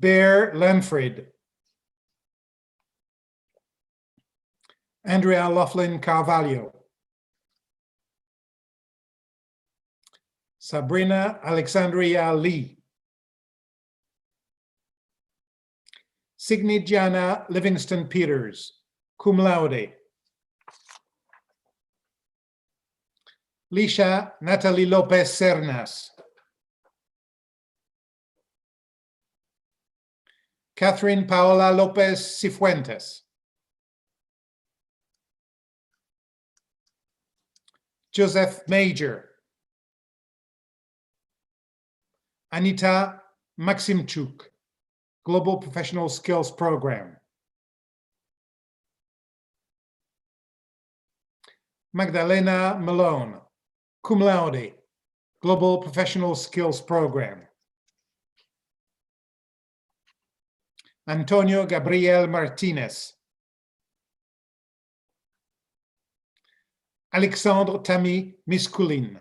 Bear Lanfrid. Andrea Laughlin Carvalho. Sabrina Alexandria Lee. Signy Gianna Livingston Peters, cum laude. Lisha Natalie Lopez Cernas. Catherine Paola Lopez Cifuentes. Joseph Major. Anita Maximchuk, Global Professional Skills Program. Magdalena Malone, cum laude, Global Professional Skills Program. Antonio Gabriel Martinez. Alexandre Tami Miskulin.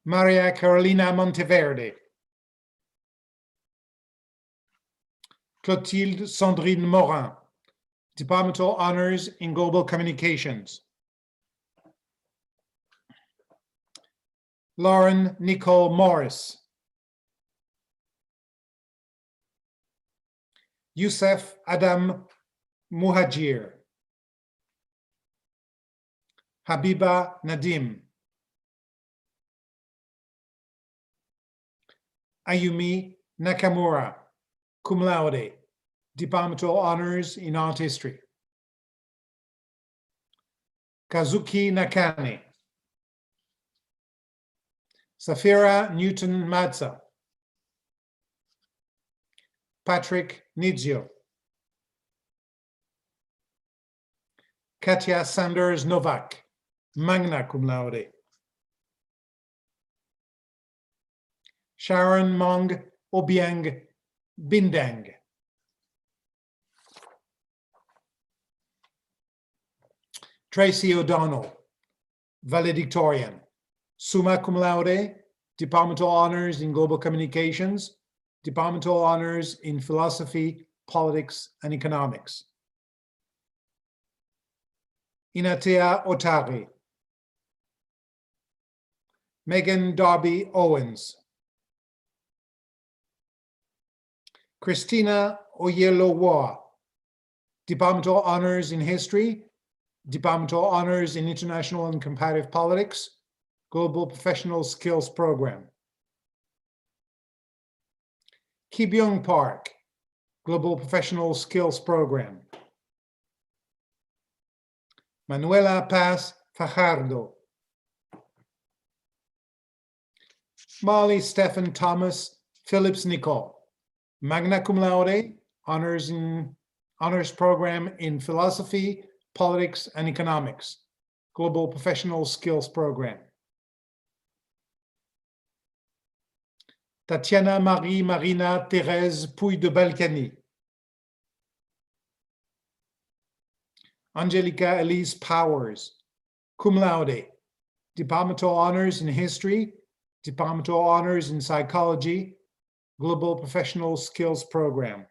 Maria Carolina Monteverde. Clotilde Sandrine Morin, Departmental Honors in Global Communications. Lauren Nicole Morris. Youssef Adam Muhajir. Habiba Nadim. Ayumi Nakamura, cum laude, Departmental Honors in Art History. Kazuki Nakane. Safira Newton Madza. Patrick Nizio. Katia Sanders Novak, magna cum laude. Sharon Mong Obiang Bindang. Tracy O'Donnell, valedictorian, summa cum laude, Departmental Honors in Global Communications, Departmental Honors in Philosophy, Politics, and Economics. Inatea Otari. Megan Darby Owens. Christina Oyelowo, Departmental Honors in History, Departmental Honors in International and Comparative Politics, Global Professional Skills Program. Ki-byung Park, Global Professional Skills Program. Manuela Paz Fajardo. Molly Stephen Thomas Phillips Nicole, magna cum laude, honors program in philosophy, politics, and economics, Global Professional Skills Program. Tatiana Marie Marina Thérèse Puy de Balkany. Angelica Elise Powers, cum laude, Departmental Honors in History, Departmental Honors in Psychology, Global Professional Skills Program.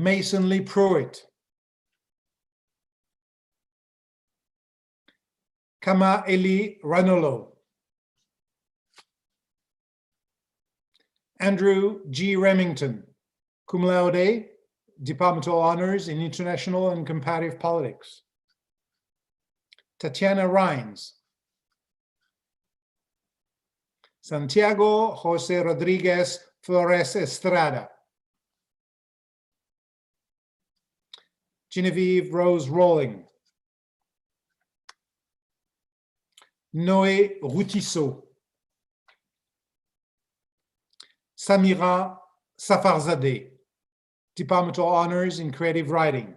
Mason Lee Pruitt, Kama Eli Ranolo, Andrew G. Remington, cum laude, Departmental Honors in International and Comparative Politics. Tatiana Rines, Santiago Jose Rodriguez Flores Estrada, Genevieve Rose Rowling, Noé Routisso, Samira Safarzadeh, Departmental Honors in Creative Writing.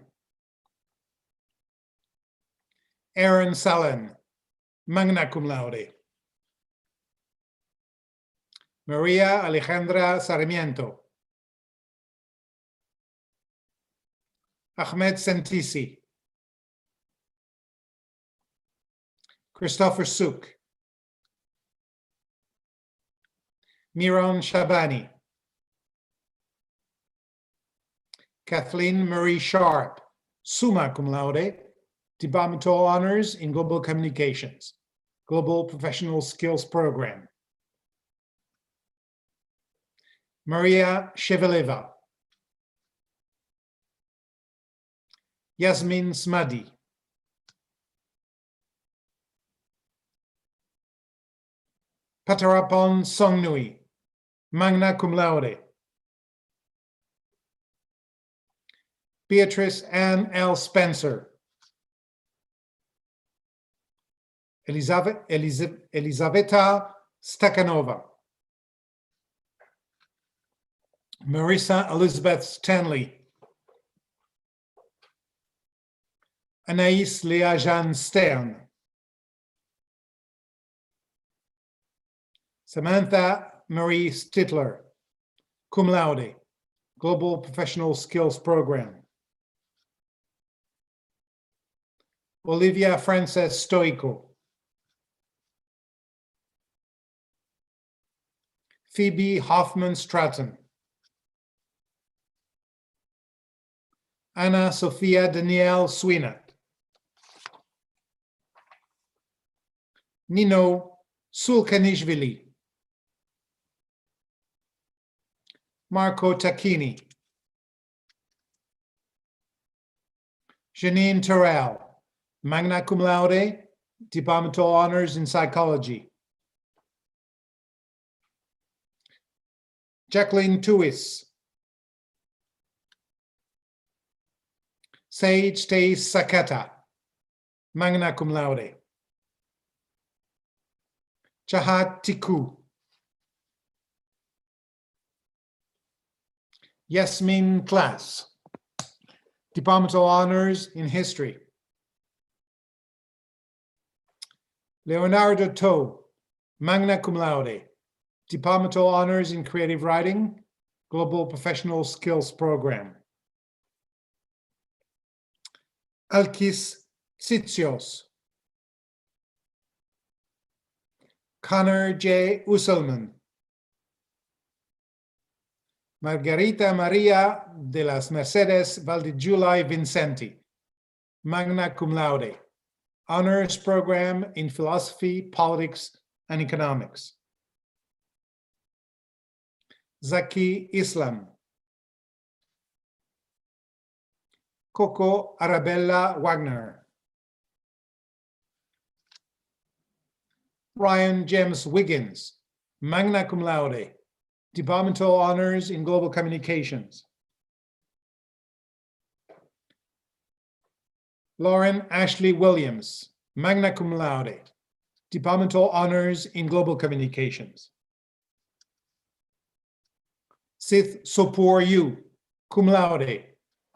Aaron Salen, magna cum laude. Maria Alejandra Sarmiento, Ahmed Sentisi, Christopher Suk, Miron Shabani, Kathleen Marie Sharp, summa cum laude, Departmental Honors in Global Communications, Global Professional Skills Program. Maria Sheveleva, Yasmin Smadi, Patarapon Songnui, magna cum laude. Beatrice Ann L. Spencer, Elisaveta Stakhanova, Marissa Elizabeth Stanley, Anaïs Léa-Jeanne Stern, Samantha Marie Stittler, cum laude, Global Professional Skills Program. Olivia Frances Stoico, Phoebe Hoffman Stratton, Anna Sophia Danielle Swinat, Nino Sulkanishvili, Marco Tacchini, Janine Terrell, magna cum laude, Departmental Honors in Psychology. Jacqueline Tuis, Sage Tay Sakata, magna cum laude. Chahat Tiku, Yasmin Klaas, Departmental Honors in History. Leonardo To, magna cum laude, Departmental Honors in Creative Writing, Global Professional Skills Program. Alkis Tsitsios, Connor J. Usselman, Margarita Maria de las Mercedes Valdejulai Vincenti, magna cum laude, Honors Program in Philosophy, Politics, and Economics. Zaki Islam, Coco Arabella Wagner, Ryan James Wiggins, magna cum laude, Departmental Honors in Global Communications. Lauren Ashley Williams, magna cum laude, Departmental Honors in Global Communications. Sith Sopor Yu, cum laude,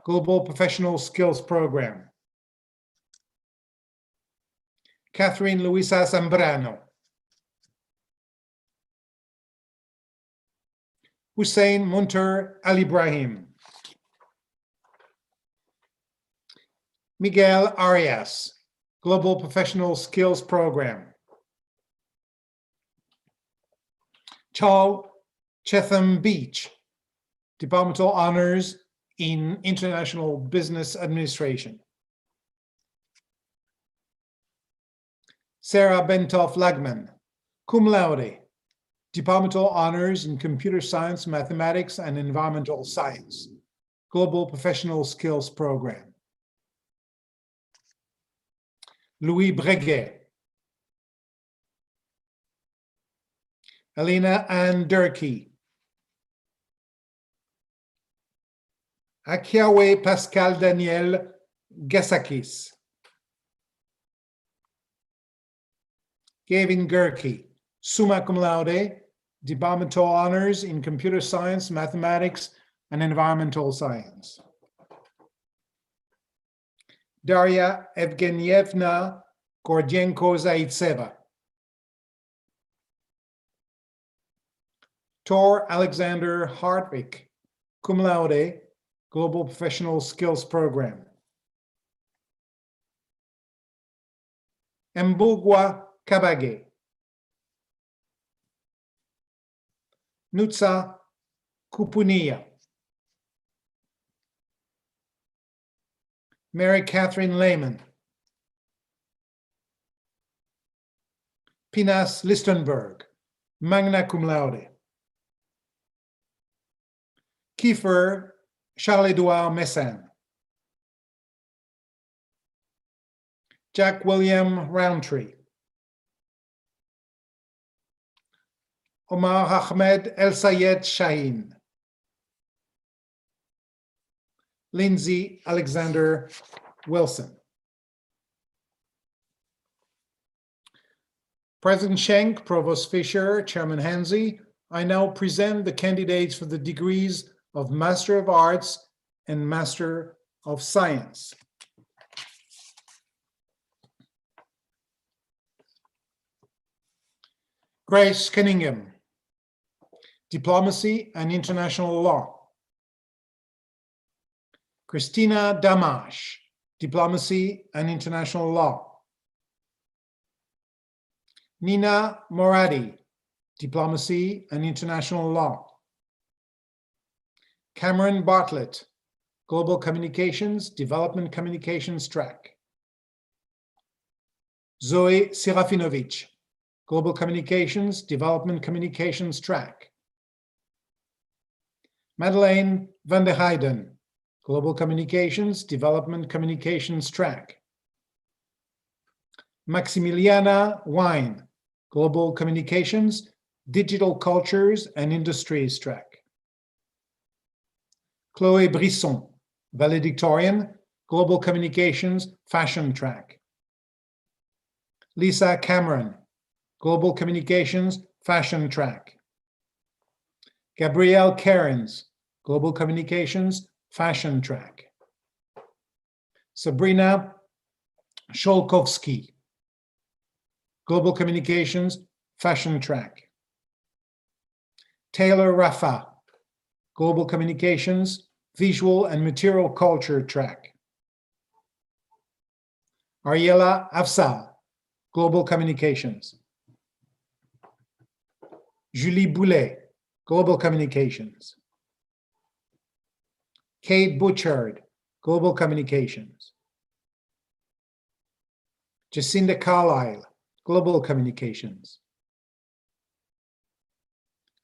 Global Professional Skills Program. Catherine Luisa Zambrano, Hussein Munter Al Ibrahim, Miguel Arias, Global Professional Skills Program. Chal Chetham Beach, Departmental Honors in International Business Administration. Sarah Bentoff-Lagman, cum laude, Departmental Honors in Computer Science, Mathematics, and Environmental Science, Global Professional Skills Program. Louis Breguet, Elena Ann Durkee, Akiawe Pascal Daniel Gassakis, Gavin Gerke, summa cum laude, Departmental Honors in Computer Science, Mathematics, and Environmental Science. Daria Evgenievna Gordienko-Zaitseva. Tor Alexander Hartwig, cum laude, Global Professional Skills Program. Mbugwa Kabage. Nutsa Kupunia. Mary Catherine Lehman. Pinas Listenberg, magna cum laude. Kiefer Charles-Edouard Messin. Jack William Roundtree. Omar Ahmed El Sayed Shaheen. Lindsay Alexander Wilson. President Schenck, Provost Fisher, Chairman Henze, I now present the candidates for the degrees of Master of Arts and Master of Science. Grace Cunningham, Diplomacy and International Law. Christina Damash, Diplomacy and International Law. Nina Moradi, Diplomacy and International Law. Cameron Bartlett, Global Communications, Development Communications Track. Zoe Serafinovich, Global Communications, Development Communications Track. Madeleine van der Heijden, Global Communications, Development Communications Track. Maximiliana Wine, Global Communications, Digital Cultures and Industries Track. Chloé Brisson, Valedictorian, Global Communications, Fashion Track. Lisa Cameron, Global Communications, Fashion Track. Gabrielle Cairns, Global Communications, Fashion Track. Sabrina Sholkovsky, Global Communications, Fashion Track. Taylor Rafa, Global Communications, Visual and Material Culture Track. Ariela Afsal, Global Communications. Julie Boulet, Global Communications. Kate Butchard, Global Communications. Jacinda Carlisle, Global Communications.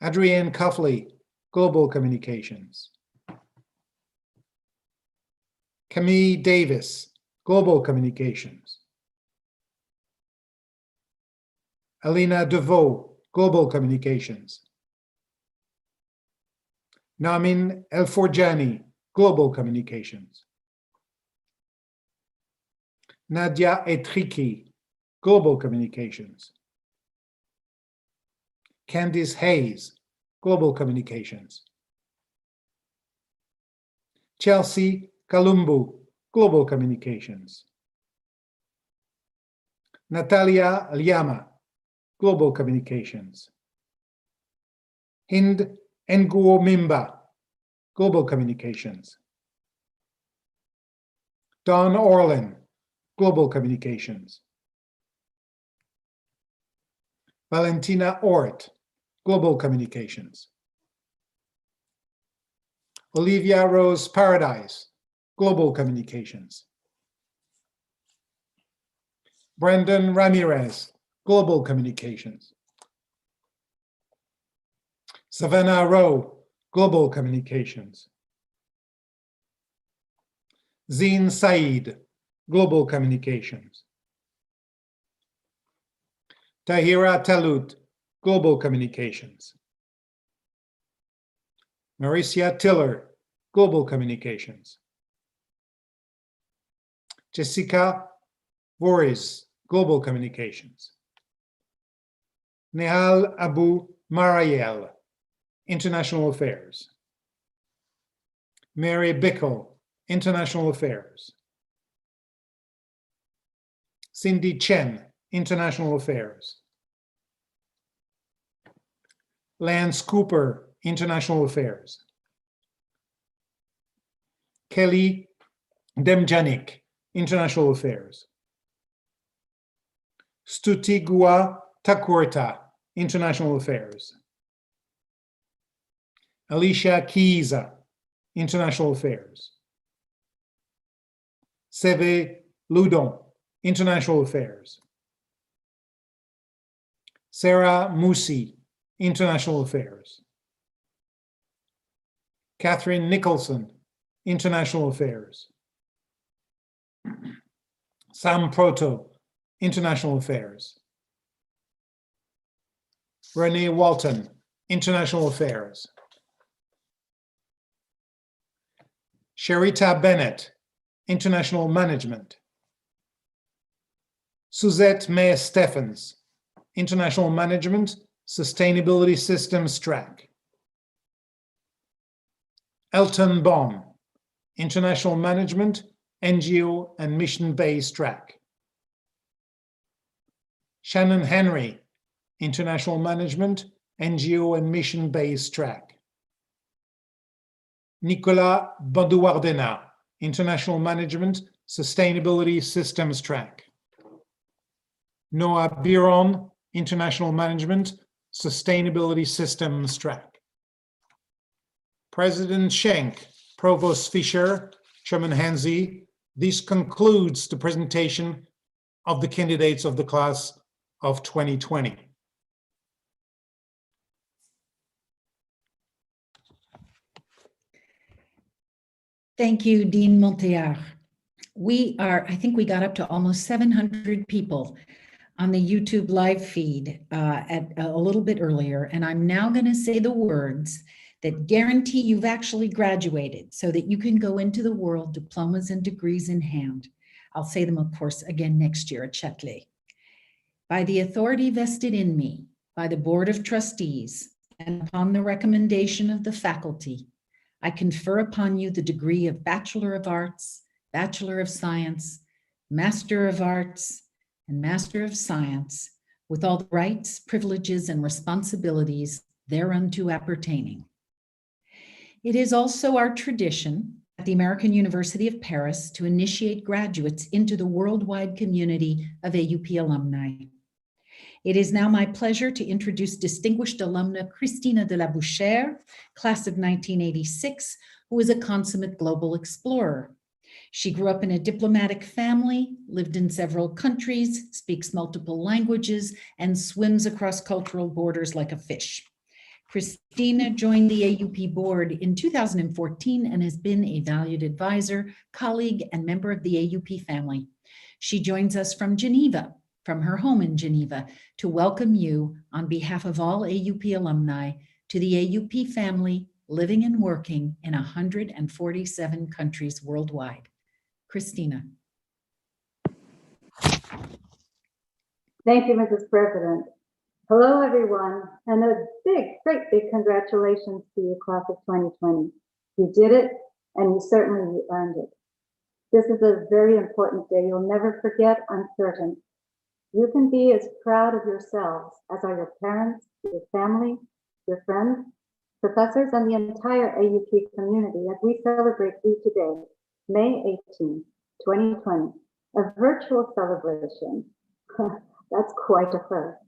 Adrienne Cuffley, Global Communications. Camille Davis, Global Communications. Alina DeVoe, Global Communications. Namin Elforjani, Global Communications. Nadia Etriki, Global Communications. Candice Hayes, Global Communications. Chelsea Kalumbu, Global Communications. Natalia Liama, Global Communications. Hind Nguo Mimba, Global Communications. Don Orlin, Global Communications. Valentina Ort, Global Communications. Olivia Rose Paradise, Global Communications. Brandon Ramirez, Global Communications. Savannah Rowe, Global Communications. Zine Saeed, Global Communications. Tahira Talut, Global Communications. Mauricia Tiller, Global Communications. Jessica Voorhees, Global Communications. Nehal Abu Marayel, International Affairs. Mary Bickle, International Affairs. Cindy Chen, International Affairs. Lance Cooper, International Affairs. Kelly Demjanik, International Affairs. Stutigua Takurta, International Affairs. Alicia Kiza, International Affairs. Seve Ludon, International Affairs. Sarah Musi, International Affairs. Catherine Nicholson, International Affairs. Sam Proto, International Affairs. Renee Walton, International Affairs. Sherita Bennett, International Management. Suzette May Steffens, International Management, Sustainability Systems Track. Elton Baum, International Management, NGO and Mission-Based Track. Shannon Henry, International Management, NGO and Mission-Based Track. Nicolas Bandouardena, International Management, Sustainability Systems Track. Noah Biron, International Management, Sustainability Systems Track. President Schenck, Provost Fischer, Chairman Henze, this concludes the presentation of the candidates of the class of 2020. Thank you, Dean Montheard. I think we got up to almost 700 people on the YouTube live feed at a little bit earlier, and I'm now going to say the words that guarantee you've actually graduated so that you can go into the world, diplomas and degrees in hand. I'll say them, of course, again next year at Châtelet. By the authority vested in me by the Board of Trustees and upon the recommendation of the faculty, I confer upon you the degree of Bachelor of Arts, Bachelor of Science, Master of Arts, and Master of Science, with all the rights, privileges, and responsibilities thereunto appertaining. It is also our tradition at the American University of Paris to initiate graduates into the worldwide community of AUP alumni. It is now my pleasure to introduce distinguished alumna Christina de la Bouchère, class of 1986, who is a consummate global explorer. She grew up in a diplomatic family, lived in several countries, speaks multiple languages, and swims across cultural borders like a fish. Christina joined the AUP board in 2014 and has been a valued advisor, colleague, and member of the AUP family. She joins us from Geneva, from her home in Geneva, to welcome you on behalf of all AUP alumni to the AUP family, living and working in 147 countries worldwide. Christina. Thank you, Mrs. President. Hello, everyone, and a great big congratulations to your class of 2020. You did it, and you certainly earned it. This is a very important day you'll never forget, I'm certain. You can be as proud of yourselves as are your parents, your family, your friends, professors, and the entire AUP community as we celebrate you today, May 18, 2020, a virtual celebration. That's quite a first.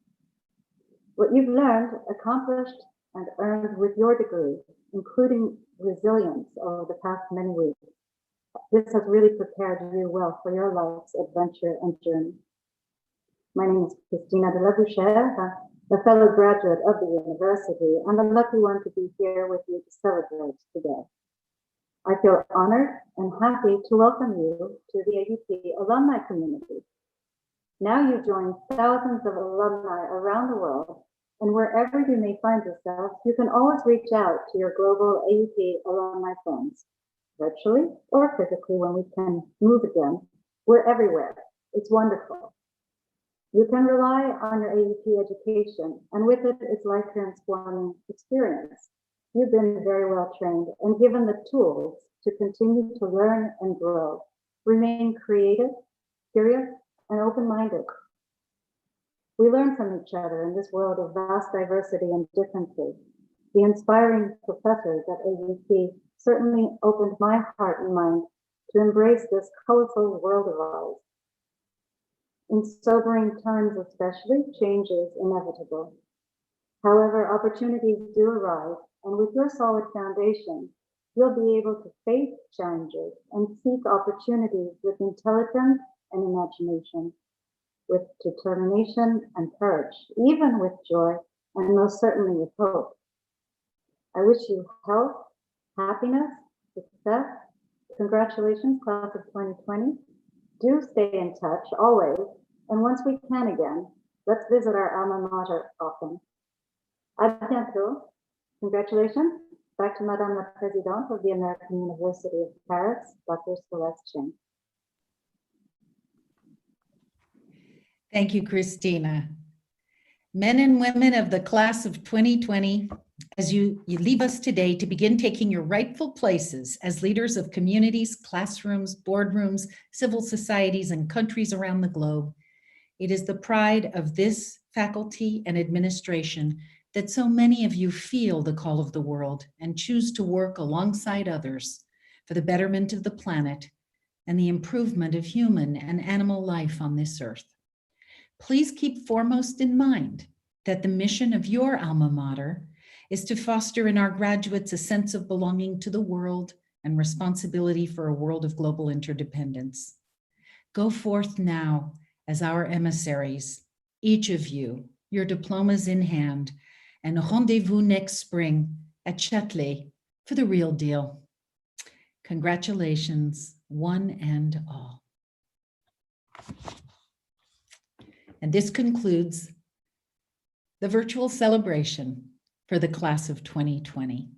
What you've learned, accomplished, and earned with your degree, including resilience over the past many weeks. This has really prepared you well for your life's adventure and journey. My name is Christina de la Bouchère, a fellow graduate of the university, and the lucky one to be here with you to celebrate today. I feel honored and happy to welcome you to the AUP alumni community. Now you join thousands of alumni around the world, and wherever you may find yourself, you can always reach out to your global AUP alumni friends, virtually or physically when we can move again. We're everywhere. It's wonderful. You can rely on your AUP education, and with it, its life-transforming experience. You've been very well trained and given the tools to continue to learn and grow. Remain creative, curious, and open-minded. We learn from each other in this world of vast diversity and differences. The inspiring professors at AUP certainly opened my heart and mind to embrace this colorful world of ours. In sobering times especially, change is inevitable. However, opportunities do arise, and with your solid foundation, you'll be able to face challenges and seek opportunities with intelligence and imagination, with determination and courage, even with joy, and most certainly with hope. I wish you health, happiness, success. Congratulations, class of 2020. Do stay in touch always, and once we can again, let's visit our alma mater often. À bientôt. Congratulations. Back to Madame la Présidente of the American University of Paris, Dr. Celeste Schenck. Thank you, Christina. Men and women of the class of 2020, as you leave us today to begin taking your rightful places as leaders of communities, classrooms, boardrooms, civil societies, and countries around the globe, it is the pride of this faculty and administration that so many of you feel the call of the world and choose to work alongside others for the betterment of the planet and the improvement of human and animal life on this earth. Please keep foremost in mind that the mission of your alma mater is to foster in our graduates a sense of belonging to the world and responsibility for a world of global interdependence. Go forth now as our emissaries, each of you, your diplomas in hand, and rendezvous next spring at Châtelet for the real deal. Congratulations, one and all. And this concludes the virtual celebration for the class of 2020.